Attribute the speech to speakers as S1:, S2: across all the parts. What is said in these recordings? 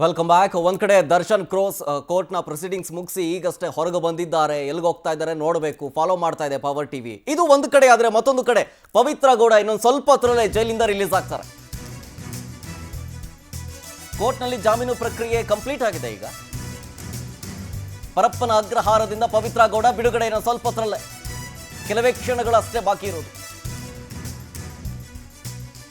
S1: Welcome back. ಒಂದ್ ಕಡೆ ದರ್ಶನ್ ಕ್ರೋಸ್ ಕೋರ್ಟ್ನ ಪ್ರೊಸೀಡಿಂಗ್ಸ್ ಮುಗಿಸಿ ಈಗಷ್ಟೇ ಹೊರಗೆ ಬಂದಿದ್ದಾರೆ. ಎಲ್ಲಿಗೆ ಹೋಗ್ತಾ ಇದ್ದಾರೆ ನೋಡಬೇಕು, ಫಾಲೋ ಮಾಡ್ತಾ ಇದೆ ಪವರ್ ಟಿವಿ. ಇದು ಒಂದು ಕಡೆ ಆದ್ರೆ ಮತ್ತೊಂದು ಕಡೆ ಪವಿತ್ರ ಗೌಡ ಇನ್ನೊಂದು ಸ್ವಲ್ಪ ಹೊತ್ತರಲ್ಲೇ ಜೈಲಿಂದ ರಿಲೀಸ್ ಆಗ್ತಾರೆ. ಕೋರ್ಟ್ನಲ್ಲಿ ಜಾಮೀನು ಪ್ರಕ್ರಿಯೆ ಕಂಪ್ಲೀಟ್ ಆಗಿದೆ. ಈಗ ಪರಪ್ಪನ ಅಗ್ರಹಾರದಿಂದ ಪವಿತ್ರ ಗೌಡ ಬಿಡುಗಡೆ ಇನ್ನೊಂದು ಸ್ವಲ್ಪ ಹೊತ್ತರಲ್ಲೇ, ಕೆಲವೇ ಕ್ಷಣಗಳಷ್ಟೇ ಬಾಕಿ ಇರೋದು.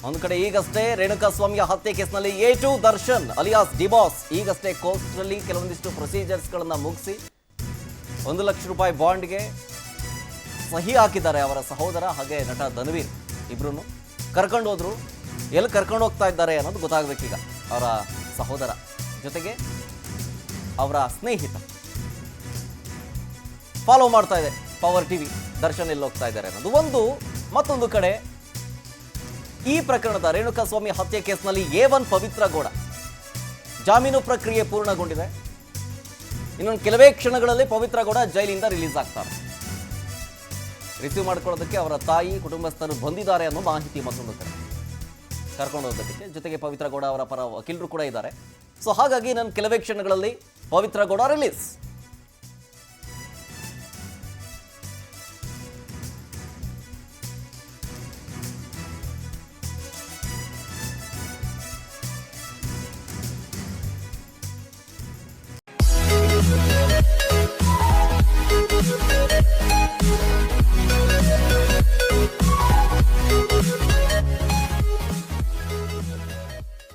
S1: ಒಂದು ಕಡೆ ಈಗಷ್ಟೇ ರೇಣುಕಾಸ್ವಾಮಿಯ ಹತ್ಯೆ ಕೇಸ್ನಲ್ಲಿ A2 ದರ್ಶನ್ ಅಲಿಯಾಸ್ ಡಿಬಾಸ್ ಈಗಷ್ಟೇ ಕೋರ್ಟ್ನಲ್ಲಿ ಕೆಲವೊಂದಿಷ್ಟು ಪ್ರೊಸೀಜರ್ಸ್ಗಳನ್ನ ಮುಗಿಸಿ 1 ಲಕ್ಷ ರೂಪಾಯಿ ಬಾಂಡ್ಗೆ ಸಹಿ ಹಾಕಿದ್ದಾರೆ. ಅವರ ಸಹೋದರ ಹಾಗೆ ನಟ ಧನ್ವೀರ್ ಇಬ್ರು ಕರ್ಕೊಂಡು ಹೋದ್ರು. ಎಲ್ಲಿ ಕರ್ಕೊಂಡು ಹೋಗ್ತಾ ಇದ್ದಾರೆ ಅನ್ನೋದು ಗೊತ್ತಾಗಬೇಕೀಗ. ಅವರ ಸಹೋದರ ಜೊತೆಗೆ ಅವರ ಸ್ನೇಹಿತ ಫಾಲೋ ಮಾಡ್ತಾ ಇದೆ ಪವರ್ ಟಿವಿ. ದರ್ಶನ್ ಎಲ್ಲಿ ಹೋಗ್ತಾ ಇದ್ದಾರೆ ಅನ್ನೋದು ಒಂದು. ಮತ್ತೊಂದು ಕಡೆ ಈ ಪ್ರಕರಣದ ರೇಣುಕಾಸ್ವಾಮಿ ಹತ್ಯೆ ಕೇಸ್ನಲ್ಲಿ A1 ಪವಿತ್ರ ಗೌಡ ಜಾಮೀನು ಪ್ರಕ್ರಿಯೆ ಪೂರ್ಣಗೊಂಡಿದೆ. ಇನ್ನೊಂದು ಕೆಲವೇ ಕ್ಷಣಗಳಲ್ಲಿ ಪವಿತ್ರ ಗೌಡ ಜೈಲಿಂದ ರಿಲೀಸ್ ಆಗ್ತಾರೆ. ರಿಸೀವ್ ಮಾಡ್ಕೊಳ್ಳೋದಕ್ಕೆ ಅವರ ತಾಯಿ ಕುಟುಂಬಸ್ಥರು ಬಂದಿದ್ದಾರೆ ಅನ್ನೋ ಮಾಹಿತಿ ಮತ್ತೊಂದು ಕಡೆ ಕರ್ಕೊಂಡು ಹೋಗೋದಕ್ಕೆ. ಜೊತೆಗೆ ಪವಿತ್ರ ಗೌಡ ಅವರ ಪರ ವಕೀಲರು ಕೂಡ ಇದ್ದಾರೆ. ಸೊ ಹಾಗಾಗಿ ನಾನು ಕೆಲವೇ ಕ್ಷಣಗಳಲ್ಲಿ ಪವಿತ್ರ ಗೌಡ ರಿಲೀಸ್.